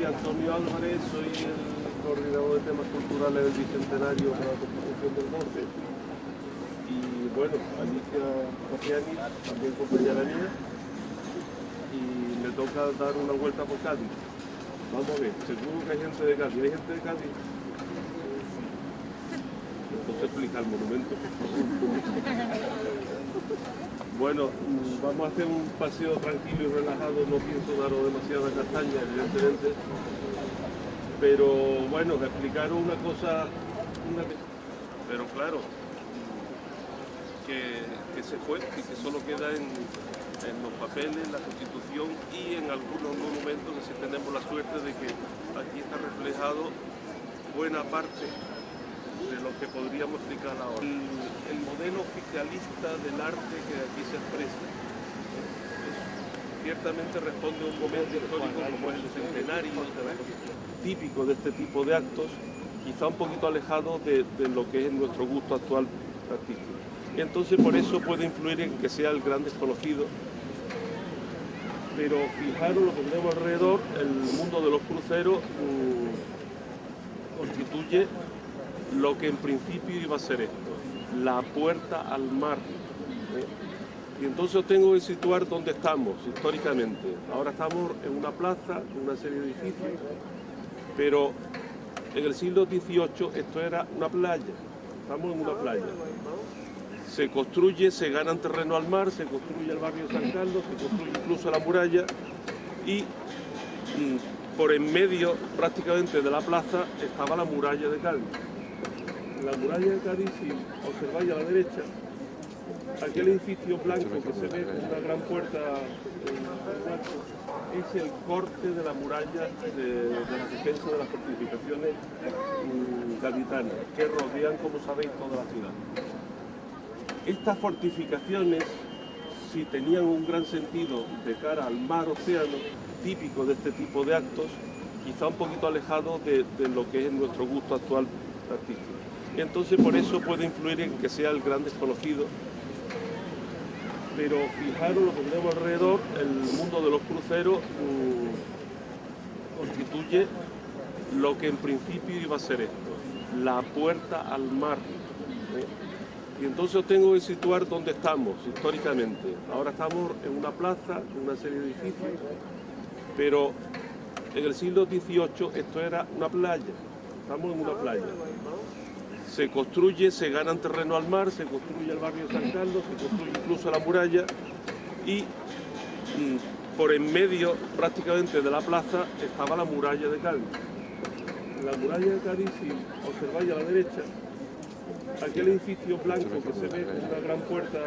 Antonio Álvarez, soy el coordinador de temas culturales del Bicentenario de la Constitución del 12. Y bueno, Alicia Capriani, también compañera mía, y me toca dar una vuelta por Cádiz. Vamos a ver, seguro que hay gente de Cádiz. ¿Hay gente de Cádiz? Entonces explica el monumento. Bueno, vamos a hacer un paseo tranquilo y relajado, no pienso daros demasiada castaña, evidentemente, pero bueno, explicaros una cosa, pero claro, que se fue y que solo queda en los papeles, en la Constitución y en algunos monumentos que sí tenemos la suerte de que aquí está reflejado buena parte de lo que podríamos explicar ahora. El modelo oficialista del arte que aquí se expresa ciertamente responde a un momento histórico como es el centenario, típico de este tipo de actos, quizá un poquito alejado de lo que es nuestro gusto actual artístico. Y entonces por eso puede influir en que sea el gran desconocido. Pero fijaros lo que tenemos alrededor, el mundo de los cruceros constituye lo que en principio iba a ser esto, la puerta al mar. Y entonces os tengo que situar dónde estamos históricamente. Ahora estamos en una plaza, en una serie de edificios, pero en el siglo XVIII esto era una playa, estamos en una playa. Se construye, se ganan terreno al mar, se construye el barrio San Carlos, se construye incluso la muralla y por en medio prácticamente de la plaza estaba la muralla de Cádiz. La muralla de Cádiz, si observáis a la derecha, aquel edificio blanco que se ve con una gran puerta es el corte de la muralla de la defensa de las fortificaciones gaditanas que rodean, como sabéis, toda la ciudad. Estas fortificaciones, si tenían un gran sentido de cara al mar-océano, típico de este tipo de actos, quizá un poquito alejado de lo que es nuestro gusto actual artístico. Y entonces por eso puede influir en que sea el gran desconocido. Pero fijaros lo que tenemos alrededor, el mundo de los cruceros constituye lo que en principio iba a ser esto, la puerta al mar. Y entonces os tengo que situar dónde estamos históricamente. Ahora estamos en una plaza, en una serie de edificios, pero en el siglo XVIII esto era una playa, estamos en una playa. Se construye, se ganan terreno al mar, se construye el barrio San Carlos, se construye incluso la muralla y por en medio prácticamente de la plaza estaba la muralla de Cádiz. La muralla de Cádiz, si observáis a la derecha, aquel edificio blanco que se ve con una gran puerta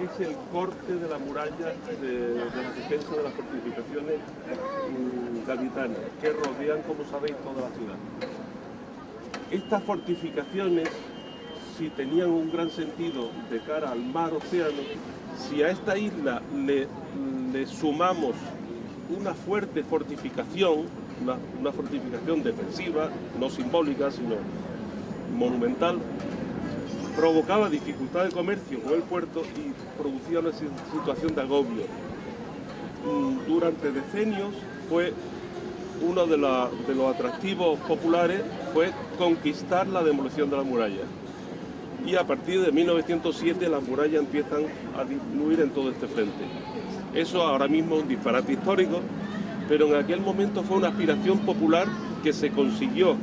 es el corte de la muralla de la defensa de las fortificaciones gaditanas que rodean, como sabéis, toda la ciudad. Estas fortificaciones, si tenían un gran sentido de cara al mar-océano, si a esta isla le sumamos una fuerte fortificación, una fortificación defensiva, no simbólica, sino monumental, provocaba dificultad de comercio con el puerto y producía una situación de agobio. Durante decenios fue uno de los atractivos populares fue conquistar la demolición de la muralla. Y a partir de 1907 las murallas empiezan a disminuir en todo este frente. Eso ahora mismo es un disparate histórico, pero en aquel momento fue una aspiración popular que se consiguió.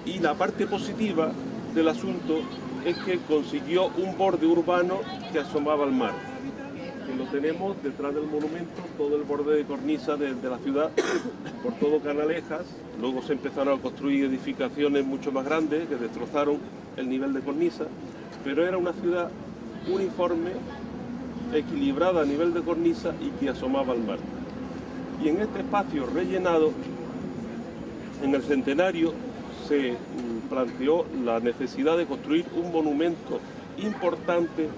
Y la parte positiva del asunto es que consiguió un borde urbano que asomaba al mar. Que lo tenemos detrás del monumento, todo el borde de cornisa de la ciudad, por todo Canalejas. Luego se empezaron a construir edificaciones mucho más grandes que destrozaron el nivel de cornisa, pero era una ciudad uniforme, equilibrada a nivel de cornisa y que asomaba al mar. Y en este espacio rellenado, en el centenario, se planteó la necesidad de construir un monumento importante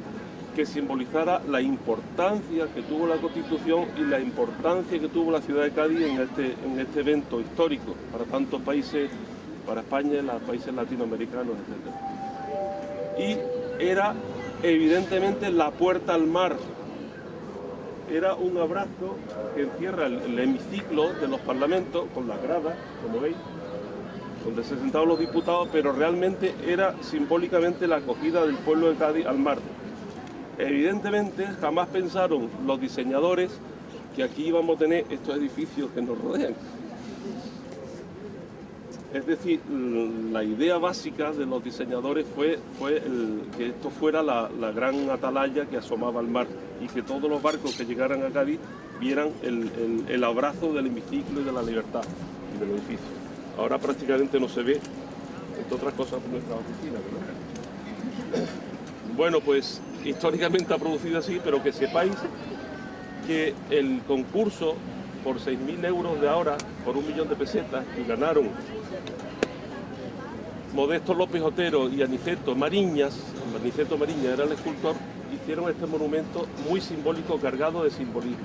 que simbolizara la importancia que tuvo la Constitución y la importancia que tuvo la ciudad de Cádiz en este evento histórico para tantos países, para España y los países latinoamericanos, etc. Y era evidentemente la puerta al mar. era un abrazo que encierra el hemiciclo de los parlamentos, con las gradas, como veis, donde se sentaban los diputados, pero realmente era simbólicamente la acogida del pueblo de Cádiz al mar. Evidentemente, jamás pensaron los diseñadores que aquí íbamos a tener estos edificios que nos rodean. Es decir, la idea básica de los diseñadores fue que esto fuera la gran atalaya que asomaba al mar y que todos los barcos que llegaran a Cádiz vieran el abrazo del hemiciclo y de la libertad y del edificio. Ahora prácticamente no se ve, entre otras cosas, por nuestra oficina, ¿verdad? Bueno, pues históricamente ha producido así, pero que sepáis que el concurso por 6.000 euros de ahora, por 1 millón de pesetas, que ganaron Modesto López Otero y Aniceto Mariñas era el escultor, hicieron este monumento muy simbólico, cargado de simbolismo.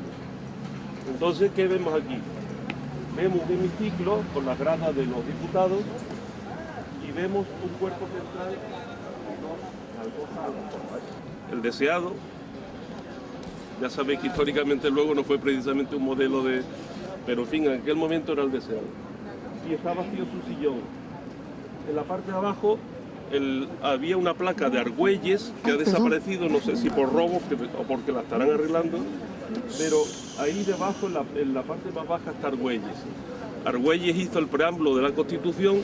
Entonces, ¿qué vemos aquí? Vemos un hemiciclo con las gradas de los diputados y vemos un cuerpo central, el deseado. Ya sabéis que históricamente luego no fue precisamente un modelo de... Pero en fin, en aquel momento era el deseado. Y está vacío su sillón. En la parte de abajo había una placa de Argüelles que ha desaparecido, no sé si por robo o porque la estarán arreglando, pero ahí debajo, en la parte más baja, está Argüelles. Argüelles hizo el preámbulo de la Constitución,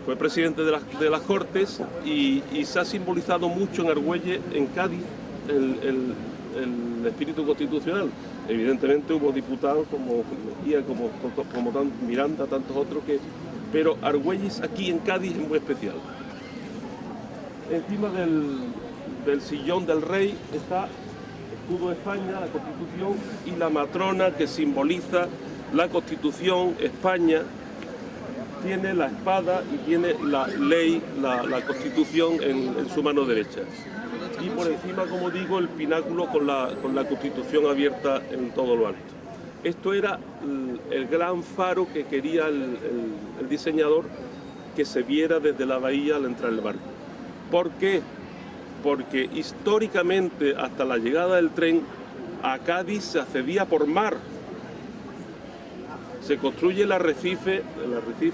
fue presidente de las Cortes y se ha simbolizado mucho en Argüelles, en Cádiz, el espíritu constitucional. Evidentemente hubo diputados como Mejía, como Miranda, tantos otros pero Argüelles aquí en Cádiz es muy especial. Encima del sillón del rey está el escudo de España, la Constitución y la matrona que simboliza la Constitución. España tiene la espada y tiene la ley, la Constitución en su mano derecha. Y por encima, como digo, el pináculo con la Constitución abierta en todo lo alto. Esto era el gran faro que quería el diseñador, que se viera desde la bahía al entrar el barco. ¿Por qué? Porque históricamente, hasta la llegada del tren, a Cádiz se accedía por mar. Se construye el arrecife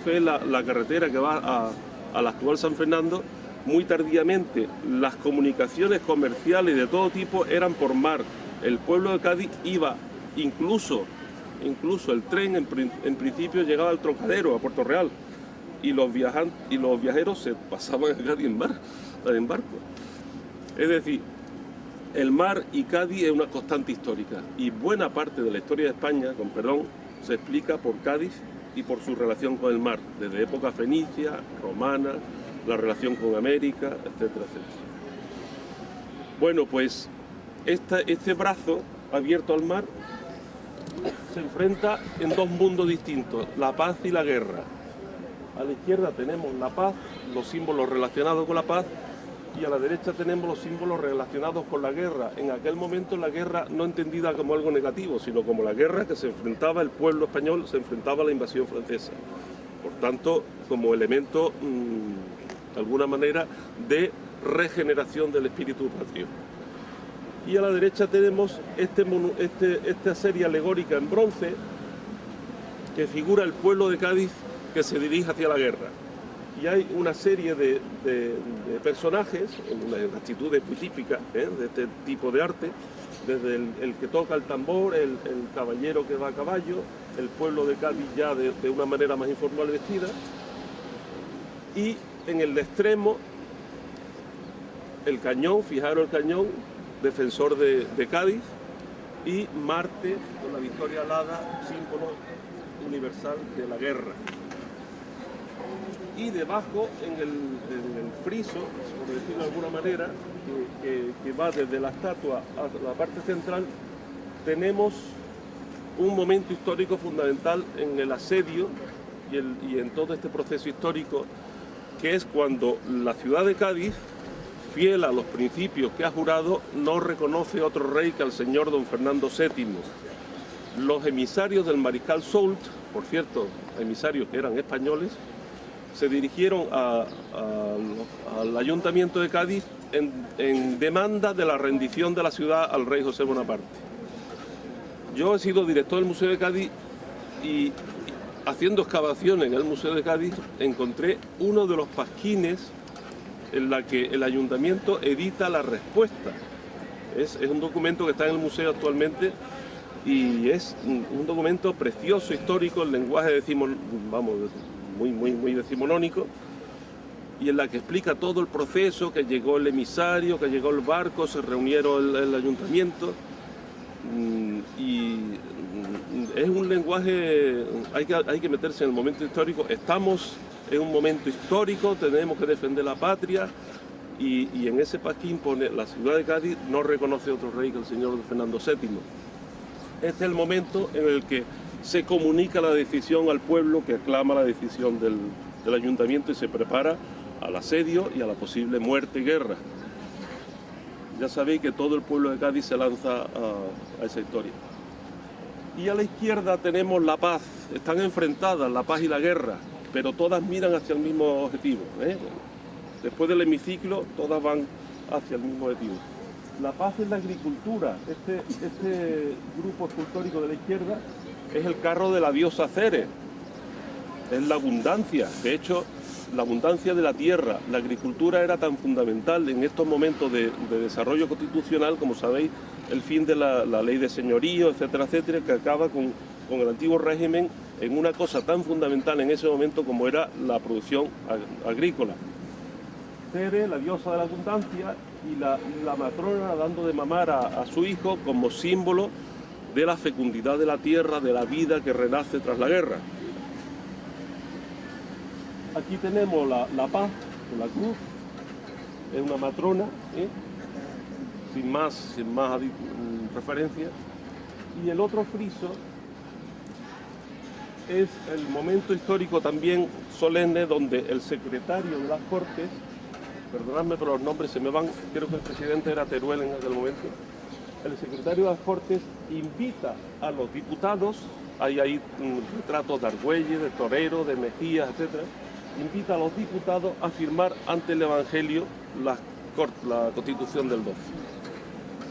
es la carretera que va al actual San Fernando, muy tardíamente. Las comunicaciones comerciales de todo tipo eran por mar. El pueblo de Cádiz iba, incluso el tren en principio llegaba al Trocadero, a Puerto Real, y los viajeros se pasaban a Cádiz en barco. Es decir, el mar y Cádiz es una constante histórica, y buena parte de la historia de España, con perdón, se explica por Cádiz y por su relación con el mar, desde época fenicia, romana, la relación con América, etcétera, etcétera. Bueno, pues este brazo abierto al mar se enfrenta en dos mundos distintos, la paz y la guerra. A la izquierda tenemos la paz, los símbolos relacionados con la paz, y a la derecha tenemos los símbolos relacionados con la guerra. En aquel momento la guerra no entendida como algo negativo, sino como la guerra que se enfrentaba el pueblo español, se enfrentaba a la invasión francesa. Por tanto, como elemento, de alguna manera, de regeneración del espíritu patrio. Y a la derecha tenemos esta serie alegórica en bronce que figura el pueblo de Cádiz que se dirige hacia la guerra. Y hay una serie de personajes, una actitud muy típica de este tipo de arte, desde el que toca el tambor, el caballero que va a caballo, el pueblo de Cádiz ya de una manera más informal vestida, y en el extremo el cañón, fijaros el cañón, defensor de Cádiz, y Marte con la victoria alada, símbolo universal de la guerra. Y debajo, en el friso, por decirlo de alguna manera, que va desde la estatua a la parte central, tenemos un momento histórico fundamental en el asedio y en todo este proceso histórico, que es cuando la ciudad de Cádiz, fiel a los principios que ha jurado, no reconoce otro rey que al señor don Fernando VII. Los emisarios del mariscal Soult, por cierto, emisarios que eran españoles, se dirigieron al Ayuntamiento de Cádiz en demanda de la rendición de la ciudad al rey José Bonaparte. Yo he sido director del Museo de Cádiz y haciendo excavaciones en el Museo de Cádiz encontré uno de los pasquines en la que el ayuntamiento edita la respuesta. Es un documento que está en el museo actualmente y es un documento precioso, histórico, en lenguaje muy decimonónico, y en la que explica todo el proceso, que llegó el emisario, que llegó el barco, se reunieron el ayuntamiento, y es un lenguaje, hay que meterse en el momento histórico. Estamos en un momento histórico, tenemos que defender la patria, y en ese pasquín pone: la ciudad de Cádiz no reconoce otro rey que el señor Fernando VII. Este es el momento en el que se comunica la decisión al pueblo, que aclama la decisión del ayuntamiento y se prepara al asedio y a la posible muerte y guerra. Ya sabéis que todo el pueblo de Cádiz se lanza a esa historia. Y a la izquierda tenemos la paz. Están enfrentadas la paz y la guerra, pero todas miran hacia el mismo objetivo, ¿eh? Después del hemiciclo, todas van hacia el mismo objetivo. La paz es la agricultura. Este grupo escultórico de la izquierda es el carro de la diosa Ceres. Es la abundancia. De hecho, la abundancia de la tierra, la agricultura era tan fundamental en estos momentos de desarrollo constitucional, como sabéis, el fin de la ley de señorío, etcétera, etcétera, que acaba con el antiguo régimen en una cosa tan fundamental en ese momento como era la producción agrícola. Ceres, la diosa de la abundancia, y la matrona dando de mamar a su hijo como símbolo de la fecundidad de la tierra, de la vida que renace tras la guerra. Aquí tenemos la paz, la cruz, es una matrona, sin más referencia. Y el otro friso es el momento histórico también solemne donde el secretario de las Cortes, perdonadme pero los nombres se me van, creo que el presidente era Teruel en aquel momento, el secretario de las Cortes invita a los diputados, hay ahí retratos de Argüelles, de Torero, de Mejías, etcétera, invita a los diputados a firmar ante el Evangelio la Constitución del 12.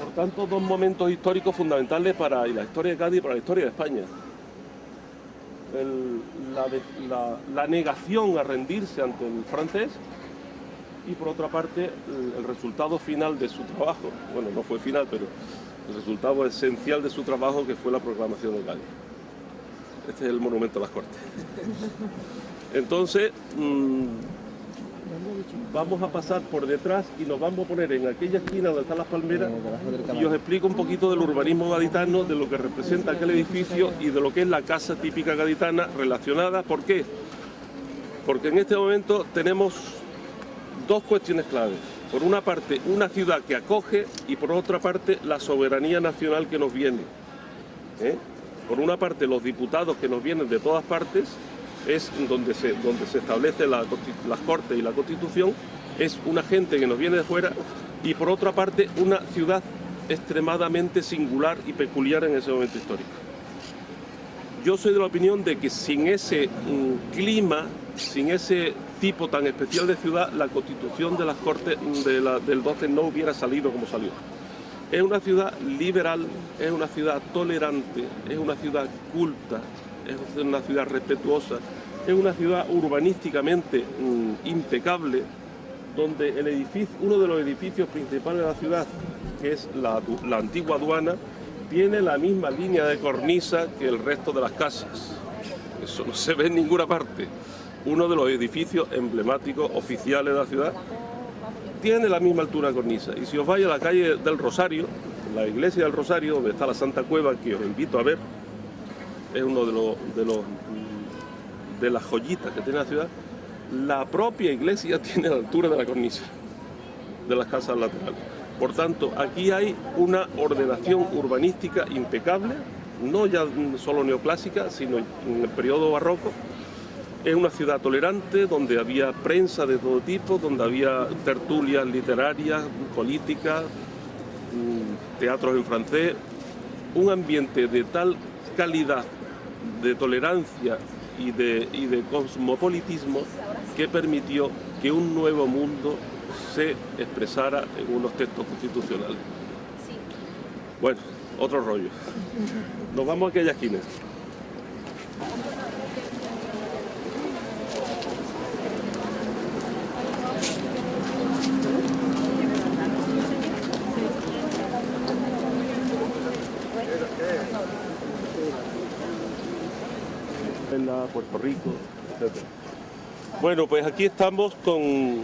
Por tanto, dos momentos históricos fundamentales para la historia de Cádiz y para la historia de España. La negación a rendirse ante el francés y, por otra parte, el resultado final de su trabajo. Bueno, no fue final, pero el resultado esencial de su trabajo, que fue la proclamación de Cádiz. Este es el monumento a las Cortes. Entonces, vamos a pasar por detrás y nos vamos a poner en aquella esquina donde están las palmeras y os explico un poquito del urbanismo gaditano, de lo que representa aquel edificio y de lo que es la casa típica gaditana relacionada. ¿Por qué? Porque en este momento tenemos dos cuestiones claves. Por una parte, una ciudad que acoge, y por otra parte, la soberanía nacional que nos viene. Por una parte, los diputados que nos vienen de todas partes, es donde se establece las Cortes y la Constitución, es una gente que nos viene de fuera, y por otra parte una ciudad extremadamente singular y peculiar en ese momento histórico. Yo soy de la opinión de que sin ese clima, sin ese tipo tan especial de ciudad, la Constitución de las Cortes del 12 no hubiera salido como salió. Es una ciudad liberal, es una ciudad tolerante, es una ciudad culta, es una ciudad respetuosa, es una ciudad urbanísticamente impecable, donde uno de los edificios principales de la ciudad, que es la antigua aduana, tiene la misma línea de cornisa que el resto de las casas. Eso no se ve en ninguna parte. Uno de los edificios emblemáticos oficiales de la ciudad tiene la misma altura de cornisa. Y si os vais a la calle del Rosario, la iglesia del Rosario, donde está la Santa Cueva, que os invito a ver, es uno de las joyitas que tiene la ciudad. La propia iglesia tiene la altura de la cornisa de las casas laterales. Por tanto, aquí hay una ordenación urbanística impecable, no ya solo neoclásica, sino en el periodo barroco. Es una ciudad tolerante, donde había prensa de todo tipo, donde había tertulias literarias, políticas, teatros en francés, un ambiente de tal calidad, de tolerancia y de cosmopolitismo, que permitió que un nuevo mundo se expresara en unos textos constitucionales. Bueno, otro rollo. Nos vamos a aquella esquina. En la Puerto Rico, etc. Bueno, pues aquí estamos con...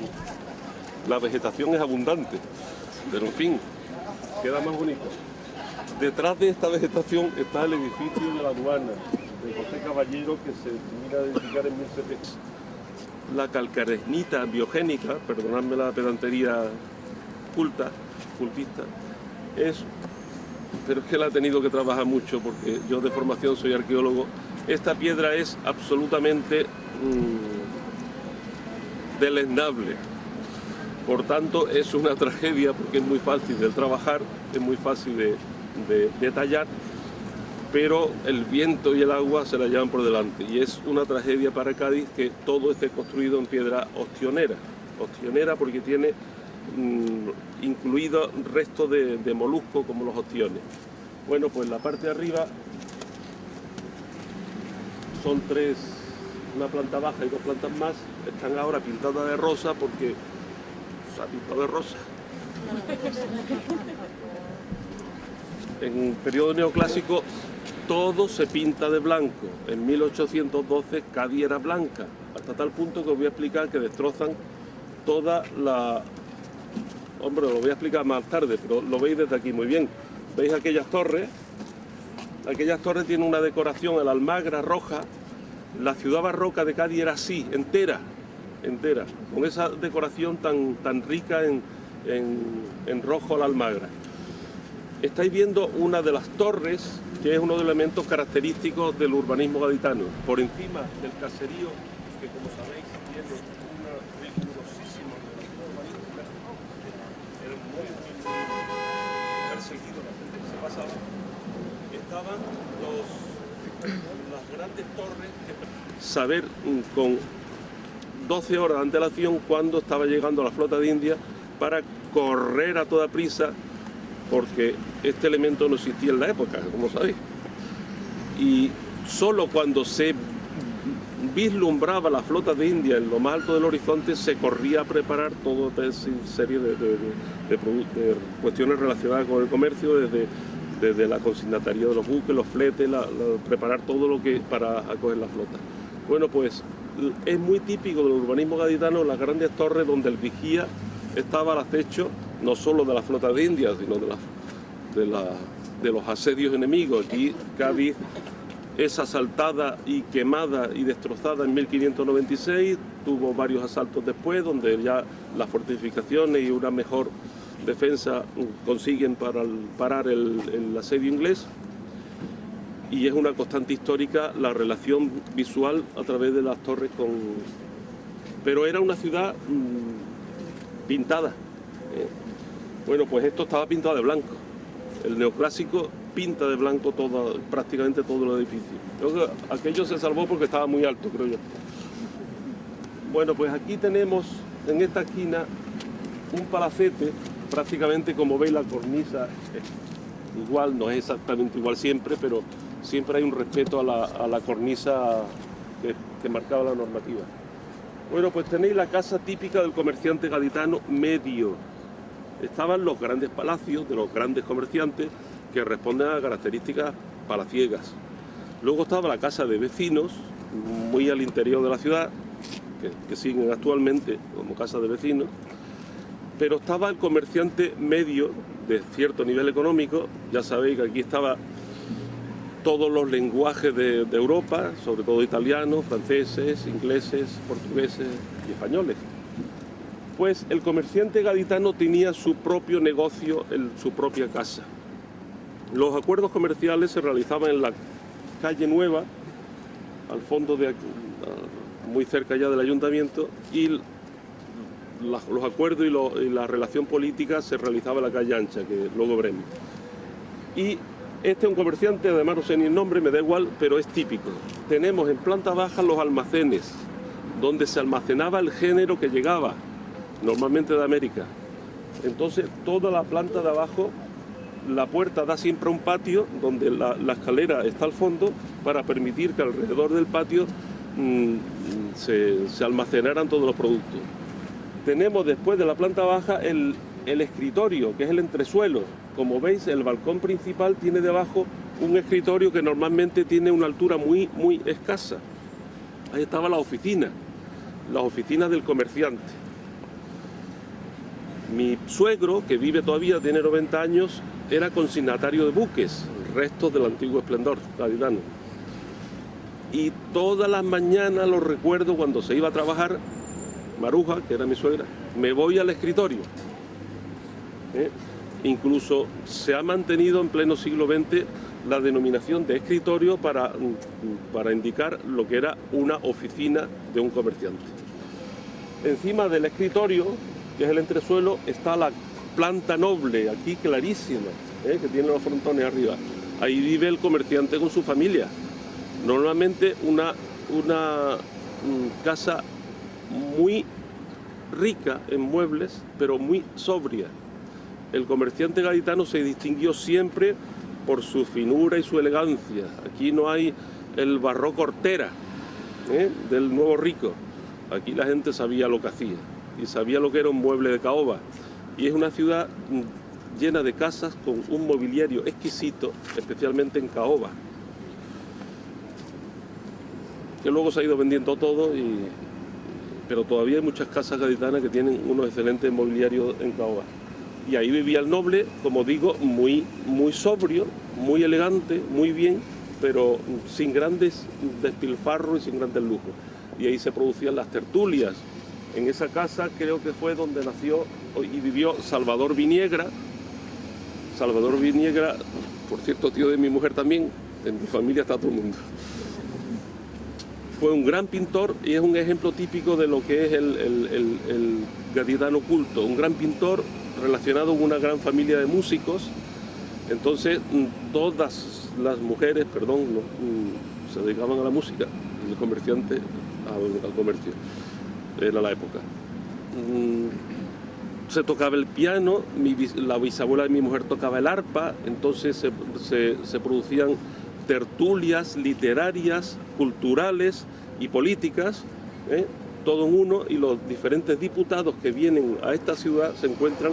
La vegetación es abundante, pero en fin, queda más bonito. Detrás de esta vegetación está el edificio de la aduana de José Caballero, que se termina de edificar en 1700. La calcarenita biogénica, perdonadme la pedantería cultista, pero es que la he tenido que trabajar mucho porque yo de formación soy arqueólogo. Esta piedra es absolutamente deleznable. Por tanto, es una tragedia porque es muy fácil de trabajar, es muy fácil de tallar, pero el viento y el agua se la llevan por delante. Y es una tragedia para Cádiz que todo esté construido en piedra ostionera. Ostionera porque tiene incluido restos de moluscos como los ostiones. Bueno, pues la parte de arriba son tres, una planta baja y dos plantas más. Están ahora pintadas de rosa porque se ha pintado de rosa. En el periodo neoclásico todo se pinta de blanco. En 1812 Cádiz era blanca, hasta tal punto que os voy a explicar que destrozan toda la... Hombre, lo voy a explicar más tarde, pero lo veis desde aquí muy bien. ¿Veis aquellas torres? Aquellas torres tienen una decoración, el almagra roja. La ciudad barroca de Cádiz era así, entera, con esa decoración tan rica en rojo la almagra. Estáis viendo una de las torres, que es uno de los elementos característicos del urbanismo gaditano. Por encima del caserío, que como sabéis tiene una rigurosísima normativa urbanística, era muy perseguido, la gente que se pasaba, estaban las grandes torres que... Saber con 12 horas de antelación cuándo estaba llegando la flota de India para correr a toda prisa, porque este elemento no existía en la época, como sabéis. Y solo cuando se vislumbraba la flota de India en lo más alto del horizonte se corría a preparar toda esa serie de cuestiones relacionadas con el comercio, desde la consignataría de los buques, los fletes, preparar todo lo que para acoger la flota. Bueno, pues es muy típico del urbanismo gaditano las grandes torres donde el vigía estaba al acecho no solo de la flota de India, sino de los asedios enemigos. Aquí Cádiz es asaltada y quemada y destrozada en 1596, tuvo varios asaltos después, donde ya las fortificaciones y una mejor defensa consiguen parar el asedio inglés. Y es una constante histórica la relación visual a través de las torres con... Pero era una ciudad pintada. Bueno, pues esto estaba pintado de blanco. El neoclásico pinta de blanco prácticamente todo el edificio. Creo que aquello se salvó porque estaba muy alto, creo yo. Bueno, pues aquí tenemos en esta esquina un palacete, prácticamente como veis la cornisa igual, no es exactamente igual siempre, pero siempre hay un respeto a la cornisa que marcaba la normativa. Bueno, pues tenéis la casa típica del comerciante gaditano medio. Estaban los grandes palacios de los grandes comerciantes que responden a características palaciegas. Luego estaba la casa de vecinos, muy al interior de la ciudad, que siguen actualmente como casa de vecinos. Pero estaba el comerciante medio de cierto nivel económico. Ya sabéis que aquí estaba todos los lenguajes de Europa, sobre todo italianos, franceses, ingleses, portugueses y españoles. Pues el comerciante gaditano tenía su propio negocio en su propia casa. Los acuerdos comerciales se realizaban en la calle Nueva, al fondo de aquí, muy cerca ya del ayuntamiento, y los acuerdos y la relación política se realizaba en la calle Ancha, que luego veremos. Y este es un comerciante, además no sé ni el nombre, me da igual, pero es típico. Tenemos en planta baja los almacenes, donde se almacenaba el género que llegaba, normalmente de América. Entonces toda la planta de abajo la puerta da siempre a un patio donde la escalera está al fondo para permitir que alrededor del patio se almacenaran todos los productos. Tenemos después de la planta baja el escritorio, que es el entresuelo. Como veis, el balcón principal tiene debajo un escritorio que normalmente tiene una altura muy escasa. Ahí estaba la oficina, las oficinas del comerciante. Mi suegro, que vive todavía, tiene 90 años, era consignatario de buques, restos del antiguo esplendor gaditano. Y todas las mañanas lo recuerdo cuando se iba a trabajar, Maruja, que era mi suegra, me voy al escritorio. Incluso se ha mantenido en pleno siglo XX la denominación de escritorio para indicar lo que era una oficina de un comerciante. Encima del escritorio, que es el entresuelo, está la planta noble, aquí clarísima, que tiene los frontones arriba. Ahí vive el comerciante con su familia. Normalmente una casa muy rica en muebles, pero muy sobria. El comerciante gaditano se distinguió siempre por su finura y su elegancia. Aquí no hay el barroco hortera del nuevo rico. Aquí la gente sabía lo que hacía y sabía lo que era un mueble de caoba. Y es una ciudad llena de casas con un mobiliario exquisito, especialmente en caoba, que luego se ha ido vendiendo todo, pero todavía hay muchas casas gaditanas que tienen unos excelentes mobiliarios en caoba. Y ahí vivía el noble, como digo, muy sobrio, muy elegante, muy bien, pero sin grandes despilfarros y sin grandes lujos. Y ahí se producían las tertulias. En esa casa creo que fue donde nació y vivió Salvador Viniegra. Salvador Viniegra, por cierto, tío de mi mujer también, en mi familia está todo el mundo. Fue un gran pintor y es un ejemplo típico de lo que es el gaditano culto, un gran pintor relacionado con una gran familia de músicos. Entonces todas las mujeres, se dedicaban a la música, y el comerciante al comercio. Era la época. Se tocaba el piano, la bisabuela de mi mujer tocaba el arpa, entonces se producían tertulias literarias, culturales y políticas, todo en uno, y los diferentes diputados que vienen a esta ciudad se encuentran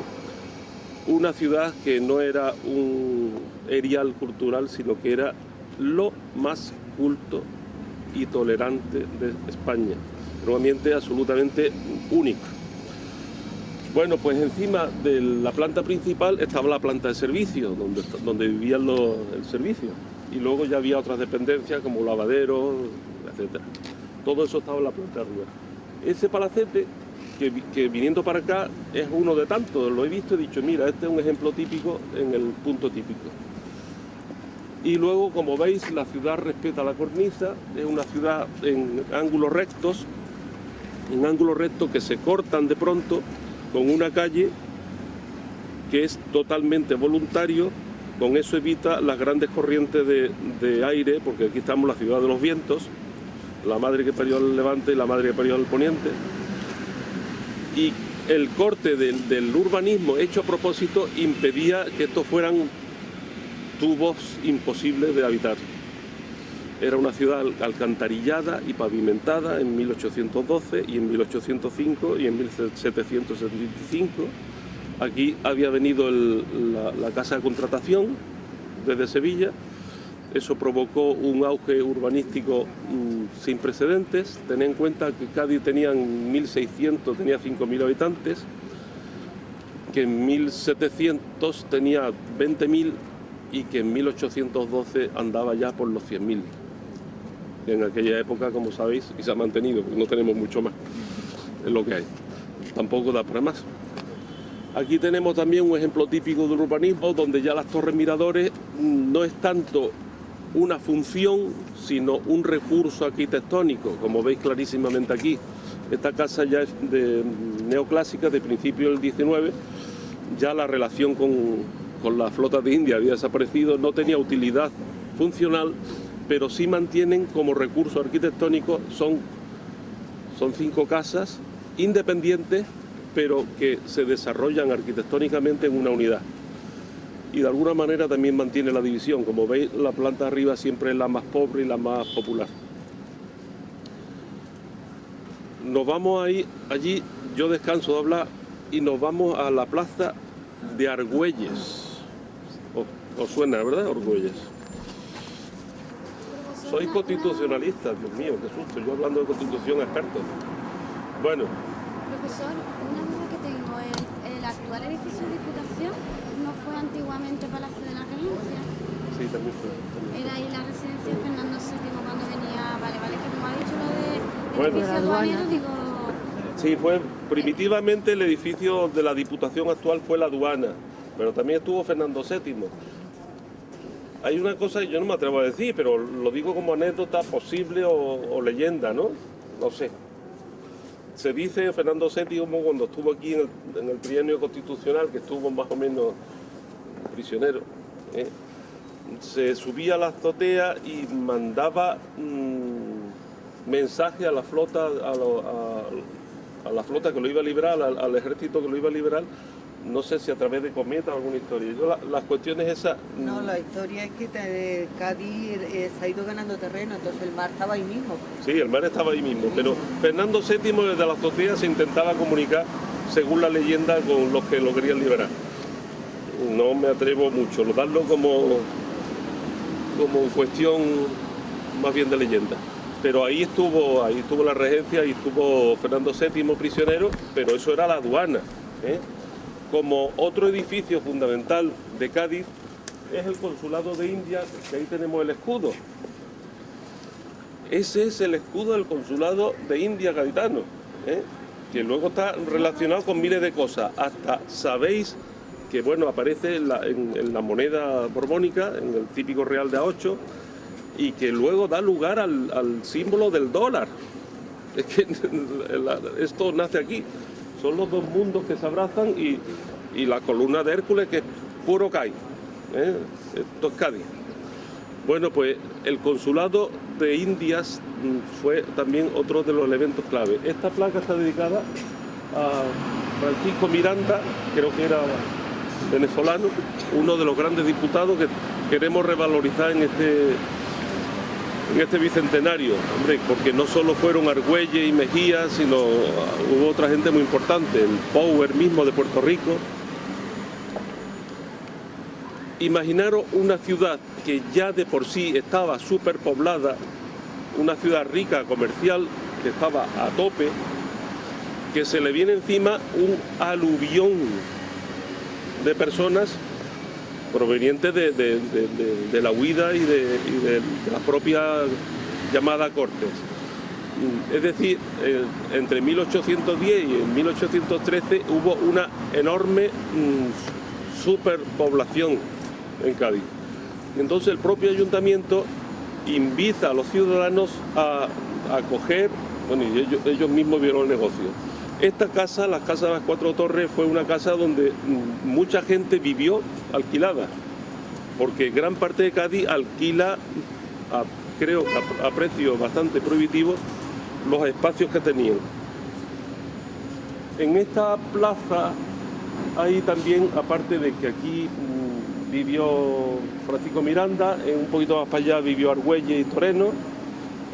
una ciudad que no era un erial cultural, sino que era lo más culto y tolerante de España, un ambiente absolutamente único. Bueno, pues encima de la planta principal estaba la planta de servicio, donde vivían el servicio, y luego ya había otras dependencias como lavaderos, etcétera. Todo eso estaba en la planta de arriba. Ese palacete, que viniendo para acá es uno de tantos, lo he visto y he dicho, mira, este es un ejemplo típico en el punto típico. Y luego, como veis, la ciudad respeta la cornisa, es una ciudad en ángulos rectos que se cortan de pronto con una calle que es totalmente voluntario. Con eso evita las grandes corrientes de aire, porque aquí estamos en la ciudad de los vientos, la madre que parió al levante y la madre que parió al poniente. Y el corte del urbanismo hecho a propósito impedía que estos fueran tubos imposibles de habitar. Era una ciudad alcantarillada y pavimentada en 1812 y en 1805 y en 1775. Aquí había venido la casa de contratación desde Sevilla. Eso provocó un auge urbanístico sin precedentes. Tened en cuenta que Cádiz tenía en 1600 tenía 5.000 habitantes, que en 1700 tenía 20.000 y que en 1812 andaba ya por los 100.000. En aquella época, como sabéis, y se ha mantenido, porque no tenemos mucho más, es lo que hay. Tampoco da para más. Aquí tenemos también un ejemplo típico del urbanismo, donde ya las torres miradores no es tanto una función, sino un recurso arquitectónico, como veis clarísimamente aquí. Esta casa ya es neoclásica, de principio del 19, ya la relación con la flota de India había desaparecido, no tenía utilidad funcional, pero sí mantienen como recurso arquitectónico, son 5 casas independientes, pero que se desarrollan arquitectónicamente en una unidad. y de alguna manera también mantiene la división. Como veis, la planta de arriba siempre es la más pobre y la más popular. Nos vamos allí, yo descanso de hablar y nos vamos a la plaza de Argüelles. ¿Os suena, verdad, Argüelles? Soy constitucionalista, Dios mío, qué susto, yo hablando de constitución experto. Bueno. Profesor, una duda que tengo, ¿el actual edificio de Diputación no fue antiguamente Palacio de la Regencia? Sí, también fue. Era ahí la residencia de Fernando VII cuando venía, vale, que como ha dicho lo de Bueno, edificio aduanero, digo... Sí, fue primitivamente el edificio de la Diputación actual fue la aduana, pero también estuvo Fernando VII. Hay una cosa que yo no me atrevo a decir, pero lo digo como anécdota posible o leyenda, ¿no? No sé. Se dice Fernando VII cuando estuvo aquí en el trienio constitucional, que estuvo más o menos prisionero, se subía a la azotea y mandaba mensaje a la flota, a la flota que lo iba a librar, al ejército que lo iba a liberar. No sé si a través de cometa o alguna historia. Yo las cuestiones esas... No, la historia es que Cádiz se ha ido ganando terreno, entonces el mar estaba ahí mismo. Sí, el mar estaba ahí mismo, pero Fernando VII desde la azotea se intentaba comunicar, según la leyenda, con los que lo querían liberar. No me atrevo mucho, lo darlo como cuestión más bien de leyenda. Pero ahí estuvo la regencia, ahí estuvo Fernando VII prisionero, pero eso era la aduana, Como otro edificio fundamental de Cádiz es el Consulado de India, que ahí tenemos el escudo. Ese es el escudo del Consulado de India gaditano, que luego está relacionado con miles de cosas. Hasta sabéis que bueno, aparece en la moneda borbónica, en el típico real de A8, y que luego da lugar al símbolo del dólar. Es que esto nace aquí. Son los dos mundos que se abrazan y la columna de Hércules, que es puro Cádiz. Esto es Cádiz. Bueno, pues el Consulado de Indias fue también otro de los elementos clave. Esta placa está dedicada a Francisco Miranda, creo que era venezolano, uno de los grandes diputados que queremos revalorizar en este bicentenario, hombre, porque no solo fueron Argüelles y Mejía, sino hubo otra gente muy importante, el Power mismo de Puerto Rico. Imaginaros una ciudad que ya de por sí estaba súper poblada, una ciudad rica, comercial, que estaba a tope, que se le viene encima un aluvión de personas provenientes de la huida y de la propia llamada Cortes. Es decir, entre 1810 y 1813 hubo una enorme superpoblación en Cádiz. Entonces el propio ayuntamiento invita a los ciudadanos a acoger, bueno, y ellos mismos vieron el negocio. Esta casa, la Casa de las Cuatro Torres, fue una casa donde mucha gente vivió alquilada, porque gran parte de Cádiz alquila, creo, a precios bastante prohibitivos, los espacios que tenían. En esta plaza hay también, aparte de que aquí vivió Francisco Miranda, un poquito más para allá vivió Argüelles y Toreno,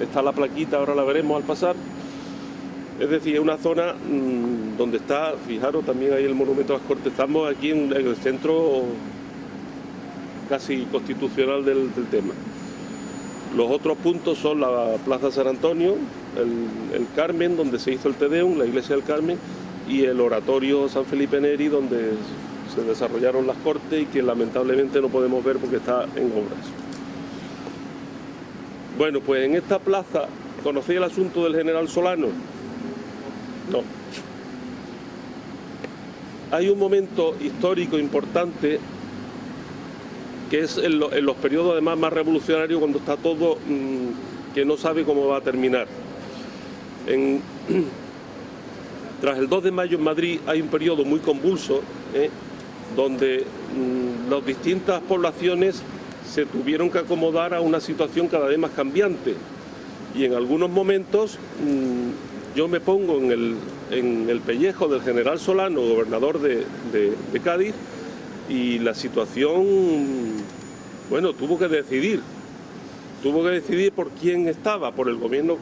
está la plaquita, ahora la veremos al pasar. Es decir, es una zona donde está, fijaros, también hay el monumento a las Cortes. Estamos aquí en el centro casi constitucional del tema. Los otros puntos son la Plaza San Antonio, el Carmen, donde se hizo el Te Deum, la iglesia del Carmen, y el oratorio San Felipe Neri, donde se desarrollaron las Cortes y que lamentablemente no podemos ver porque está en obras. Bueno, pues en esta plaza, ¿conocéis el asunto del general Solano? No. Hay un momento histórico importante que es en los periodos además más revolucionarios, cuando está todo que no sabe cómo va a terminar. Tras el 2 de mayo en Madrid hay un periodo muy convulso, donde las distintas poblaciones se tuvieron que acomodar a una situación cada vez más cambiante. Y en algunos momentos yo me pongo en el pellejo del general Solano, gobernador de Cádiz, y la situación, bueno, tuvo que decidir por quién estaba, por el gobierno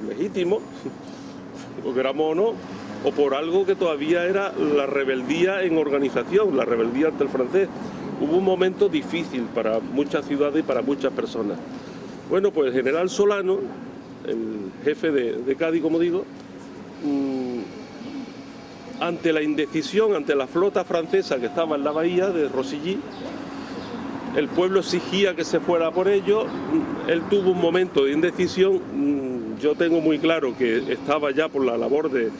legítimo, lo queramos o no, o por algo que todavía era la rebeldía en organización, la rebeldía ante el francés. Hubo un momento difícil para muchas ciudades y para muchas personas. Bueno, pues el general Solano, el jefe de Cádiz, como digo, ante la indecisión, ante la flota francesa que estaba en la bahía de Rosilly, el pueblo exigía que se fuera por ello, él tuvo un momento de indecisión. Yo tengo muy claro que estaba ya por la labor de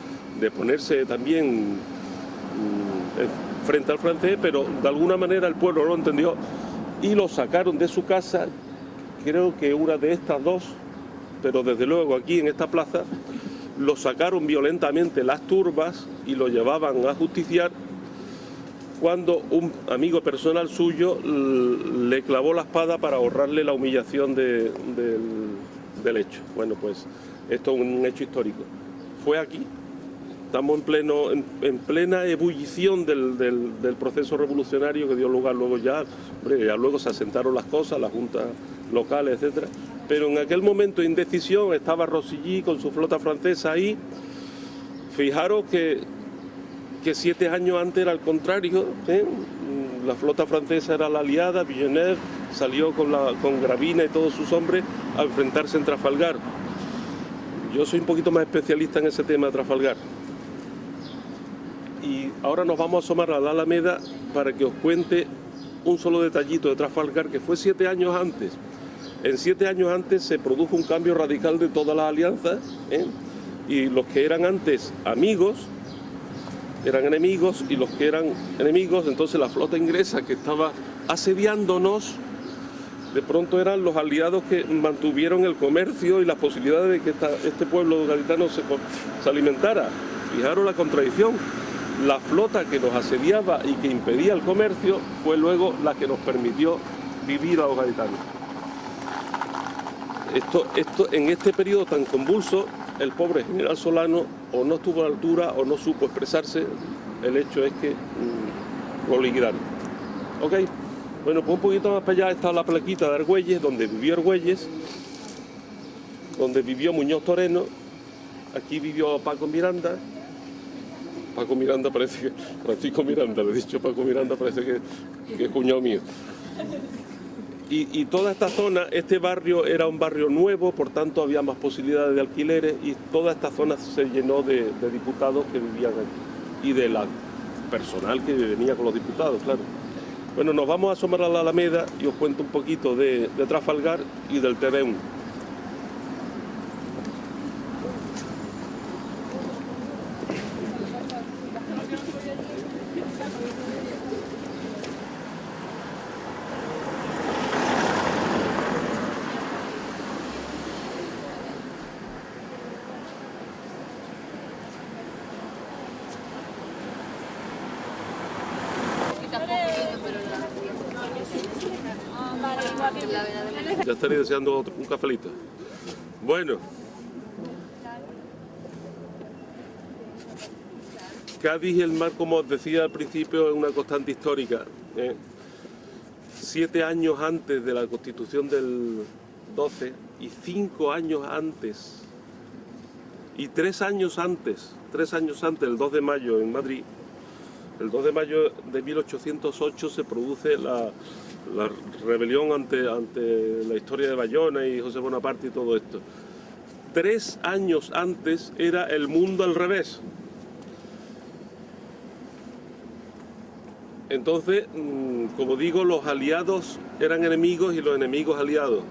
ponerse también frente al francés, pero de alguna manera el pueblo lo entendió y lo sacaron de su casa, creo que una de estas dos, pero desde luego aquí en esta plaza, lo sacaron violentamente las turbas y lo llevaban a justiciar, cuando un amigo personal suyo le clavó la espada para ahorrarle la humillación del hecho. Bueno, pues esto es un hecho histórico. Fue aquí. Estamos en plena ebullición del proceso revolucionario que dio lugar luego ya luego se asentaron las cosas, las juntas locales, etcétera. Pero en aquel momento de indecisión estaba Rosilly con su flota francesa ahí. Fijaros que 7 años antes era al contrario, ¿eh? La flota francesa era la aliada, Villeneuve salió con Gravina y todos sus hombres a enfrentarse en Trafalgar. Yo soy un poquito más especialista en ese tema de Trafalgar. Y ahora nos vamos a asomar a la Alameda para que os cuente un solo detallito de Trafalgar, que fue 7 años antes. En 7 años antes se produjo un cambio radical de todas las alianzas, ¿eh? Y los que eran antes amigos eran enemigos, y los que eran enemigos, entonces la flota inglesa que estaba asediándonos, de pronto eran los aliados que mantuvieron el comercio y las posibilidades de que este pueblo gaditano se alimentara. Fijaros la contradicción. La flota que nos asediaba y que impedía el comercio fue luego la que nos permitió vivir a los gaditanos. Esto, en este periodo tan convulso, el pobre general Solano o no estuvo a la altura o no supo expresarse. El hecho es que lo liquidaron. ¿Ok? Bueno, pues un poquito más para allá está la plaquita de Argüelles, donde vivió Argüelles, donde vivió Muñoz Toreno. Aquí vivió Paco Miranda. Paco Miranda parece que... Francisco Miranda, le he dicho Paco Miranda, parece que es cuñado mío. Y toda esta zona, este barrio era un barrio nuevo, por tanto había más posibilidades de alquileres, y toda esta zona se llenó de diputados que vivían aquí y de la personal que venía con los diputados, claro. Bueno, nos vamos a asomar a la Alameda y os cuento un poquito de Trafalgar y del Te Deum. Ya estaría deseando un cafelito. Bueno, Cádiz y el mar, como os decía al principio, es una constante histórica. 7 años antes de la Constitución del 12 y 5 años antes y 3 años antes, el 2 de mayo en Madrid, el 2 de mayo de 1808 se produce la rebelión ante la historia de Bayona y José Bonaparte y todo esto. 3 años antes era el mundo al revés. Entonces, como digo, los aliados eran enemigos y los enemigos aliados.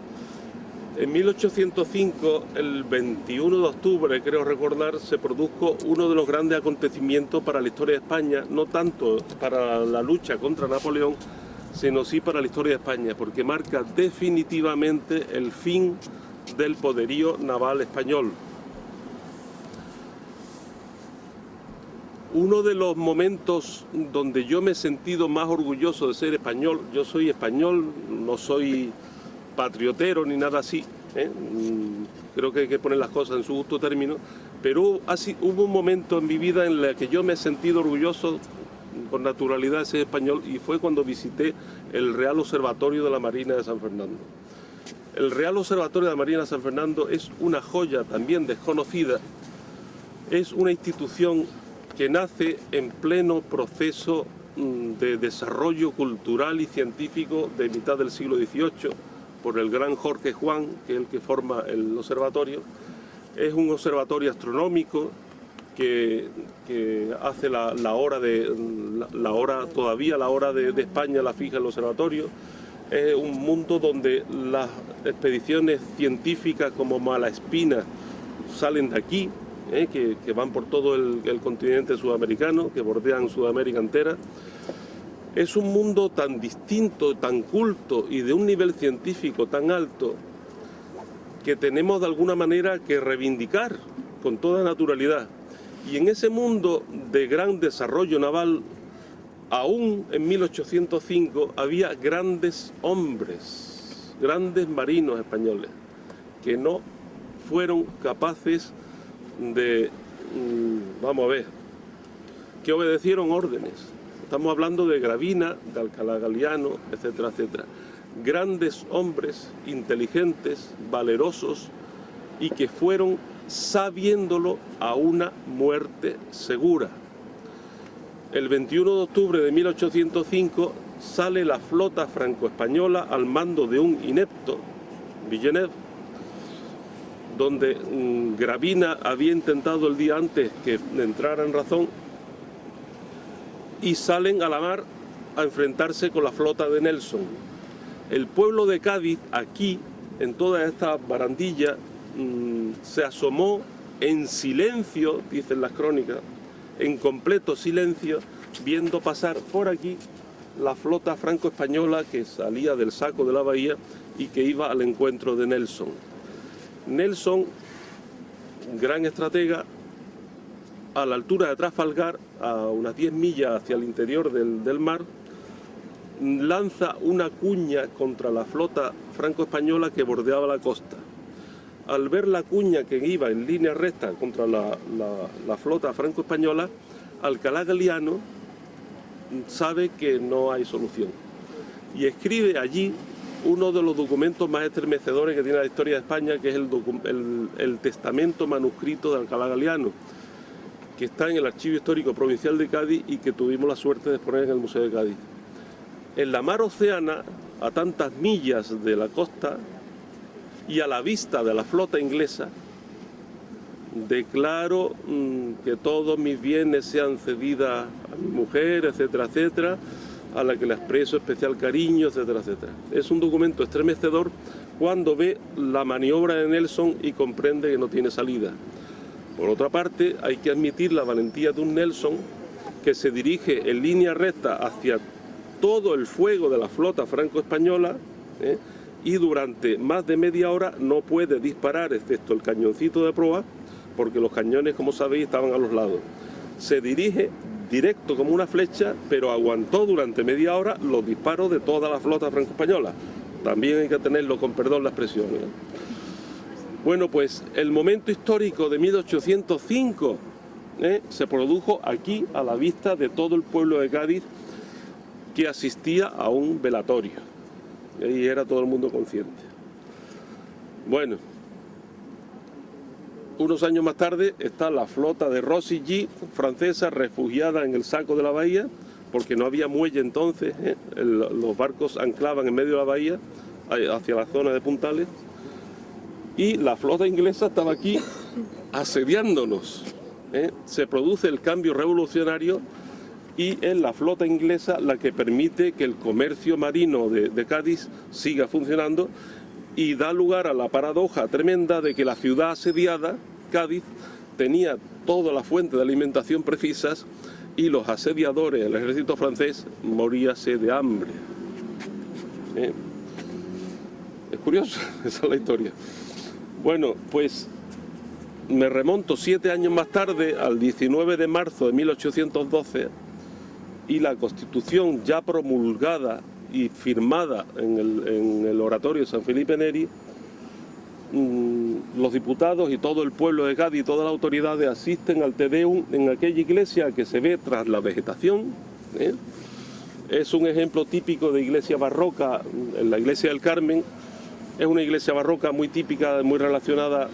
En 1805, el 21 de octubre, creo recordar, se produjo uno de los grandes acontecimientos para la historia de España, no tanto para la lucha contra Napoleón, sino sí para la historia de España, porque marca definitivamente el fin del poderío naval español. Uno de los momentos donde yo me he sentido más orgulloso de ser español, yo soy español, no soy patriotero ni nada así, creo que hay que poner las cosas en su justo término, pero hubo un momento en mi vida en el que yo me he sentido orgulloso con naturalidad ese español, y fue cuando visité el Real Observatorio de la Marina de San Fernando. El Real Observatorio de la Marina de San Fernando es una joya también desconocida, es una institución que nace en pleno proceso de desarrollo cultural y científico de mitad del siglo XVIII por el gran Jorge Juan, que es el que forma el observatorio. Es un observatorio astronómico que hace la hora de España la fija el observatorio. Es un mundo donde las expediciones científicas como Malaspina salen de aquí, que van por todo el continente sudamericano, que bordean Sudamérica entera. Es un mundo tan distinto, tan culto y de un nivel científico tan alto que tenemos de alguna manera que reivindicar con toda naturalidad. Y en ese mundo de gran desarrollo naval, aún en 1805 había grandes hombres, grandes marinos españoles, que no fueron capaces de, vamos a ver, que obedecieron órdenes. Estamos hablando de Gravina, de Alcalá Galiano, etcétera, etcétera. Grandes hombres, inteligentes, valerosos, y que fueron sabiéndolo a una muerte segura. El 21 de octubre de 1805 sale la flota franco-española al mando de un inepto, Villeneuve, donde Gravina había intentado el día antes que entrara en razón, y salen a la mar a enfrentarse con la flota de Nelson. El pueblo de Cádiz, aquí, en toda esta barandilla, se asomó en silencio, dicen las crónicas, en completo silencio, viendo pasar por aquí la flota franco-española que salía del saco de la bahía y que iba al encuentro de Nelson. Nelson, gran estratega, a la altura de Trafalgar, a unas 10 millas hacia el interior del mar, lanza una cuña contra la flota franco-española que bordeaba la costa. Al ver la cuña que iba en línea recta contra la flota franco-española, Alcalá Galiano sabe que no hay solución y escribe allí uno de los documentos más estremecedores que tiene la historia de España, que es el testamento manuscrito de Alcalá Galiano, que está en el Archivo Histórico Provincial de Cádiz y que tuvimos la suerte de exponer en el Museo de Cádiz. En la mar Océana, a tantas millas de la costa y a la vista de la flota inglesa, declaro que todos mis bienes sean cedidos a mi mujer, etcétera, etcétera, a la que le expreso especial cariño, etcétera, etcétera. Es un documento estremecedor cuando ve la maniobra de Nelson y comprende que no tiene salida. Por otra parte, hay que admitir la valentía de un Nelson que se dirige en línea recta hacia todo el fuego de la flota franco-española, y durante más de media hora no puede disparar, excepto el cañoncito de proa, porque los cañones, como sabéis, estaban a los lados. Se dirige directo como una flecha, pero aguantó durante media hora los disparos de toda la flota franco-española. También hay que tenerlo con perdón la expresión, Bueno, pues el momento histórico de 1805 se produjo aquí, a la vista de todo el pueblo de Cádiz, que asistía a un velatorio. Y era todo el mundo consciente. Bueno, unos años más tarde está la flota de Rossigny, francesa, refugiada en el saco de la bahía, porque no había muelle entonces, los barcos anclaban en medio de la bahía, hacia la zona de Puntales, y la flota inglesa estaba aquí asediándonos. Se produce el cambio revolucionario y es la flota inglesa la que permite que el comercio marino de Cádiz siga funcionando y da lugar a la paradoja tremenda de que la ciudad asediada, Cádiz, tenía toda la fuente de alimentación precisas y los asediadores, el ejército francés, moríase de hambre. Es curioso, esa es la historia. Bueno, pues me remonto 7 años más tarde, al 19 de marzo de 1812, y la Constitución ya promulgada y firmada en el oratorio de San Felipe Neri, los diputados y todo el pueblo de Cádiz y todas las autoridades asisten al Te Deum en aquella iglesia que se ve tras la vegetación, ¿eh? Es un ejemplo típico de iglesia barroca. En la iglesia del Carmen es una iglesia barroca muy típica, muy relacionada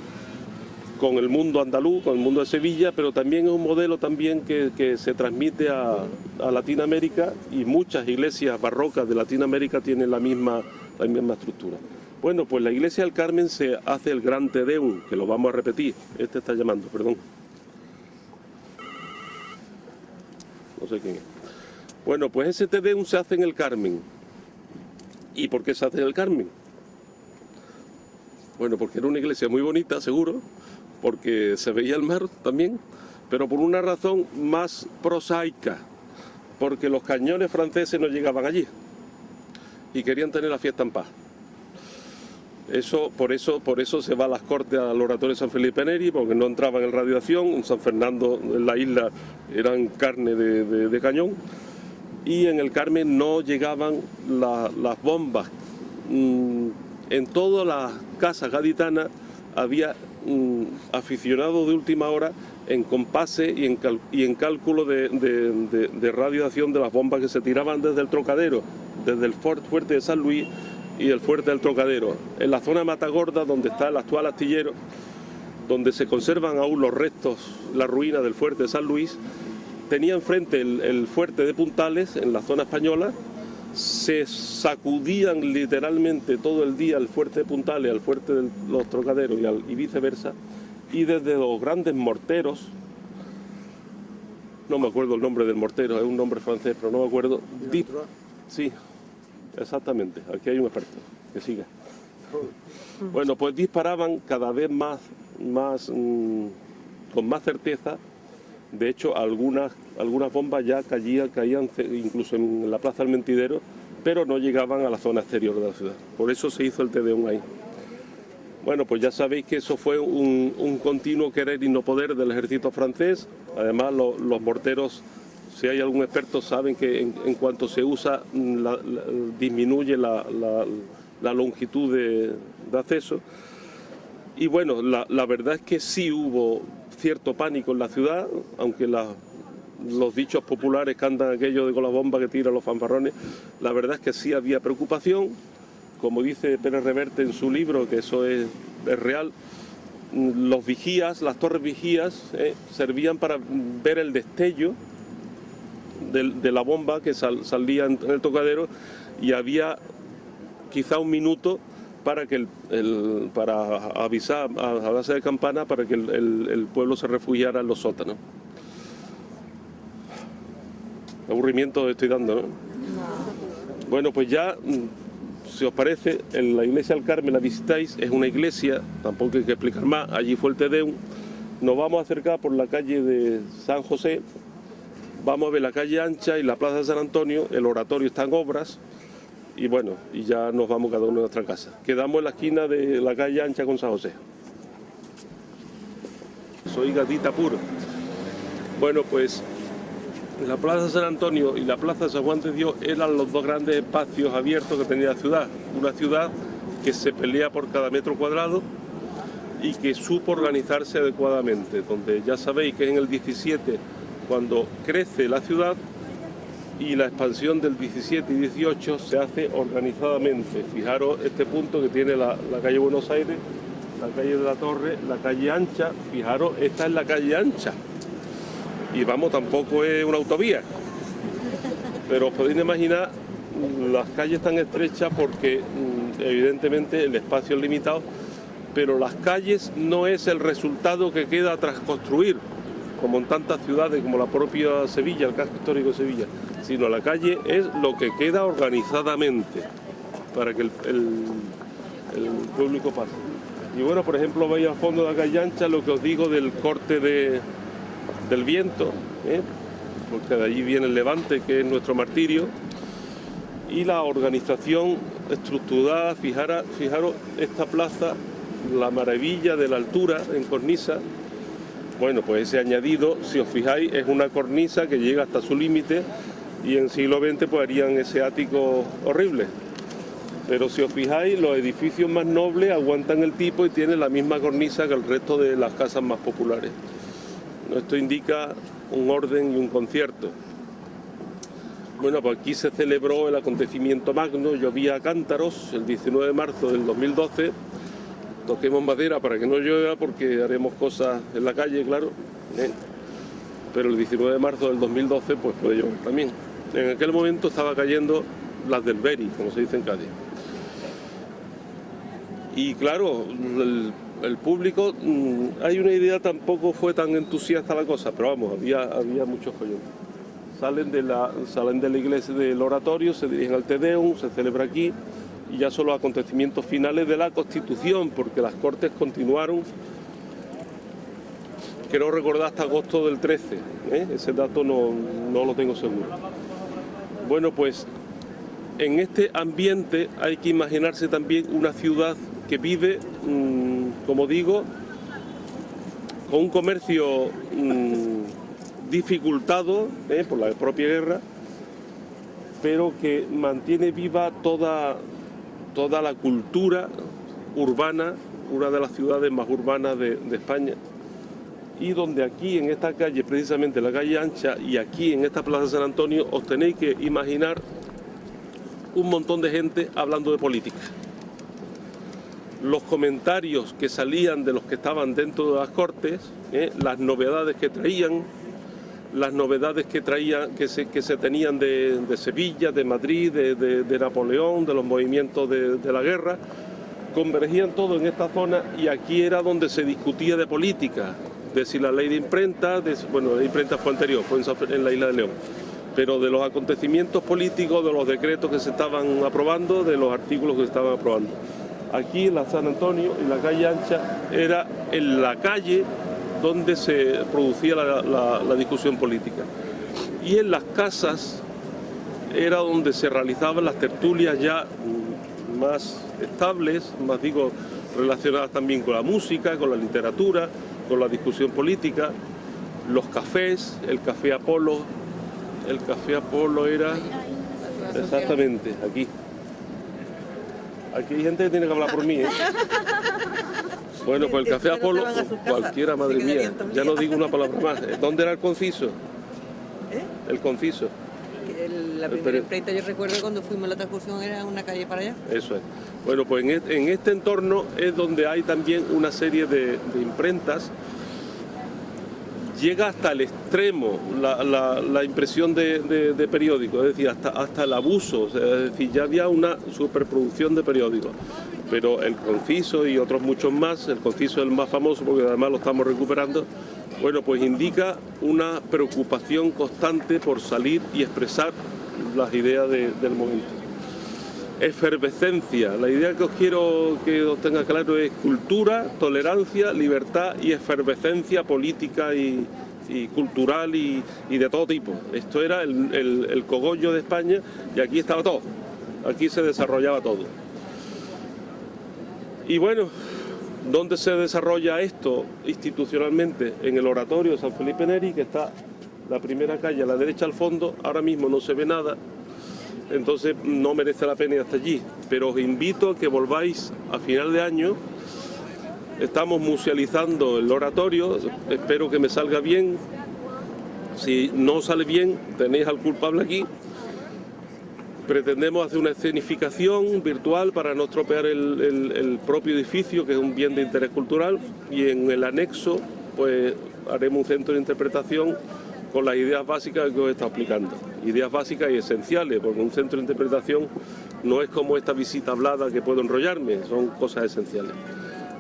con el mundo andaluz, con el mundo de Sevilla, pero también es un modelo también que se transmite a Latinoamérica, y muchas iglesias barrocas de Latinoamérica tienen la misma estructura. Bueno, pues la iglesia del Carmen se hace el Gran Te Deum, que lo vamos a repetir. Este está llamando, perdón. No sé quién es. Bueno, pues ese Te Deum se hace en el Carmen. ¿Y por qué se hace en el Carmen? Bueno, porque era una iglesia muy bonita, seguro, porque se veía el mar también, pero por una razón más prosaica, porque los cañones franceses no llegaban allí y querían tener la fiesta en paz. Por eso se va a las Cortes al oratorio de San Felipe Neri, porque no entraban en radiación. En San Fernando, en la isla, eran carne de cañón, y en el Carmen no llegaban las bombas. En todas las casas gaditanas había aficionados de última hora en compases y en cálculo de radiación de las bombas que se tiraban desde el Trocadero, desde el fuerte de San Luis y el fuerte del Trocadero. En la zona de Matagorda, donde está el actual astillero, donde se conservan aún los restos, la ruina del fuerte de San Luis, tenía enfrente el fuerte de Puntales, en la zona española. Se sacudían literalmente todo el día el fuerte de Puntales al fuerte de los Trocaderos y viceversa, y desde los grandes morteros, no me acuerdo el nombre del mortero, es un nombre francés, pero no me acuerdo. Sí, exactamente, aquí hay un experto, que siga. Bueno, pues disparaban cada vez más con más certeza. De hecho, algunas bombas ya caían incluso en la Plaza del Mentidero, pero no llegaban a la zona exterior de la ciudad. Por eso se hizo el Te Deum ahí. Bueno, pues ya sabéis que eso fue un continuo querer y no poder del ejército francés. Además, los morteros, si hay algún experto, saben que en cuanto se usa, disminuye la longitud de acceso. Y bueno, la verdad es que sí hubo cierto pánico en la ciudad, aunque los dichos populares que andan aquello de con la bomba que tiran los fanfarrones, la verdad es que sí había preocupación. Como dice Pérez Reverte en su libro, que eso es real, los vigías, las torres vigías, servían para ver el destello de la bomba que salía en el Tocadero, y había quizá un minuto para para avisar a base de campana para que el pueblo se refugiara en los sótanos. Qué aburrimiento estoy dando, ¿no? Bueno, pues ya, si os parece, en la iglesia del Carmen la visitáis, es una iglesia, tampoco hay que explicar más, allí fue el Te Deum. Nos vamos a acercar por la calle de San José, vamos a ver la calle ancha y la plaza de San Antonio, el oratorio está en obras. Y bueno, y ya nos vamos cada uno a nuestra casa. Quedamos en la esquina de la calle ancha con San José. Soy gatita puro. Bueno, pues la plaza de San Antonio y la plaza de San Juan de Dios eran los dos grandes espacios abiertos que tenía la ciudad. Una ciudad que se pelea por cada metro cuadrado y que supo organizarse adecuadamente. Donde ya sabéis que en el 17, cuando crece la ciudad, y la expansión del 17 y 18 se hace organizadamente. Fijaros este punto que tiene la calle Buenos Aires, la calle de la Torre, la calle ancha. Fijaros, esta es la calle ancha. Y vamos, tampoco es una autovía. Pero os podéis imaginar las calles tan estrechas porque evidentemente el espacio es limitado, pero las calles no es el resultado que queda tras construir, como en tantas ciudades como la propia Sevilla, el casco histórico de Sevilla, sino la calle es lo que queda organizadamente para que el público pase. Y bueno, por ejemplo, veis al fondo de la calle ancha lo que os digo del corte del viento, porque de allí viene el levante, que es nuestro martirio, y la organización estructurada. Fijaros esta plaza, la maravilla de la altura en cornisa. Bueno, pues ese añadido, si os fijáis, es una cornisa que llega hasta su límite, y en siglo XX pues harían ese ático horrible. Pero si os fijáis, los edificios más nobles aguantan el tipo y tienen la misma cornisa que el resto de las casas más populares. Esto indica un orden y un concierto. Bueno, pues aquí se celebró el acontecimiento magno, llovía a cántaros, el 19 de marzo del 2012. Toquemos madera para que no llueva porque haremos cosas en la calle, claro. Pero el 19 de marzo del 2012 pues puede llover también. En aquel momento estaba cayendo las del Beri, como se dice en Cádiz. Y claro, el público, hay una idea, tampoco fue tan entusiasta la cosa, pero vamos, había muchos follones. Salen de la iglesia del oratorio, se dirigen al Te Deum, se celebra aquí, y ya son los acontecimientos finales de la Constitución, porque las Cortes continuaron, quiero recordar, hasta agosto del 13, ese dato no lo tengo seguro. Bueno, pues en este ambiente hay que imaginarse también una ciudad que vive, como digo, con un comercio dificultado por la propia guerra, pero que mantiene viva toda la cultura urbana, una de las ciudades más urbanas de España, y donde aquí en esta calle, precisamente la calle Ancha, y aquí en esta Plaza San Antonio, os tenéis que imaginar un montón de gente hablando de política. Los comentarios que salían de los que estaban dentro de las Cortes, las novedades que traían, que se tenían de Sevilla, de Madrid, de Napoleón, de los movimientos de la guerra, convergían todo en esta zona, y aquí era donde se discutía de política, de si la ley de imprenta, bueno, la ley de imprenta fue anterior, fue en la Isla de León, pero de los acontecimientos políticos, de los decretos que se estaban aprobando, de los artículos que se estaban aprobando. Aquí en la San Antonio, en la calle Ancha, era en la calle donde se producía la discusión política. Y en las casas era donde se realizaban las tertulias ya más estables, más digo, relacionadas también con la música, con la literatura, con la discusión política, los cafés, el Café Apolo. El Café Apolo era exactamente aquí. Aquí hay gente que tiene que hablar por mí, Bueno, pues el Café Apolo, cualquiera, madre mía, ya no digo una palabra más. ¿Dónde era el Conciso? El Conciso. La primera imprenta, yo recuerdo cuando fuimos a la otra excursión, era una calle para allá. Eso es. Bueno, pues en este entorno es donde hay también una serie de imprentas. Llega hasta el extremo la impresión de periódicos, es decir, hasta el abuso, es decir, ya había una superproducción de periódicos. Pero el Conciso y otros muchos más, el Conciso es el más famoso porque además lo estamos recuperando, bueno, pues indica una preocupación constante por salir y expresar las ideas del momento. Efervescencia, la idea que os quiero que os tenga claro es cultura, tolerancia, libertad y efervescencia política y cultural y de todo tipo. Esto era el cogollo de España, y aquí estaba todo, aquí se desarrollaba todo. Y bueno, ¿dónde se desarrolla esto institucionalmente? En el oratorio de San Felipe Neri, que está la primera calle a la derecha al fondo. Ahora mismo no se ve nada, entonces no merece la pena ir hasta allí, pero os invito a que volváis a final de año. Estamos musealizando el oratorio, espero que me salga bien. Si no sale bien, tenéis al culpable aquí. Pretendemos hacer una escenificación virtual para no estropear el propio edificio, que es un bien de interés cultural, y en el anexo pues haremos un centro de interpretación con las ideas básicas que os he estado explicando. Ideas básicas y esenciales, porque un centro de interpretación no es como esta visita hablada que puedo enrollarme, son cosas esenciales.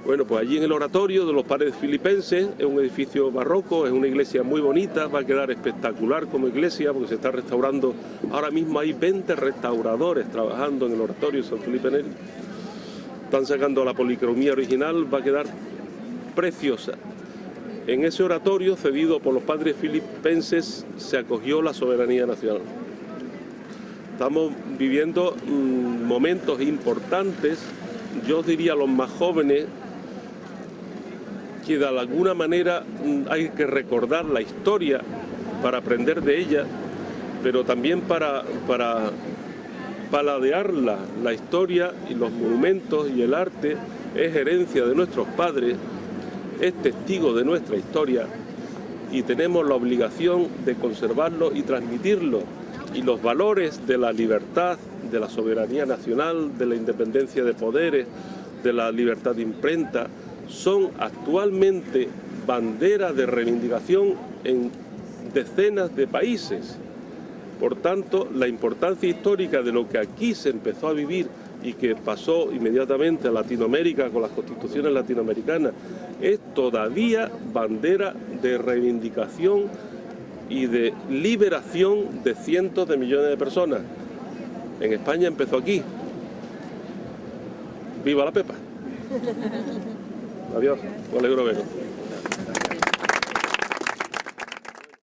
Bueno, pues allí en el oratorio de los Padres Filipenses, es un edificio barroco, es una iglesia muy bonita, va a quedar espectacular como iglesia porque se está restaurando. Ahora mismo hay 20 restauradores trabajando en el oratorio de San Felipe Neri. Están sacando la policromía original, va a quedar preciosa. En ese oratorio, cedido por los Padres Filipenses, se acogió la soberanía nacional. Estamos viviendo momentos importantes, yo os diría a los más jóvenes, que de alguna manera hay que recordar la historia para aprender de ella, pero también para paladearla. La historia y los monumentos y el arte es herencia de nuestros padres, es testigo de nuestra historia y tenemos la obligación de conservarlo y transmitirlo. y los valores de la libertad, de la soberanía nacional, de la independencia de poderes, de la libertad de imprenta, son actualmente bandera de reivindicación en decenas de países. Por tanto, la importancia histórica de lo que aquí se empezó a vivir y que pasó inmediatamente a Latinoamérica con las constituciones latinoamericanas es todavía bandera de reivindicación y de liberación de cientos de millones de personas. En España empezó aquí. ¡Viva la Pepa! Adiós, me alegro verlo.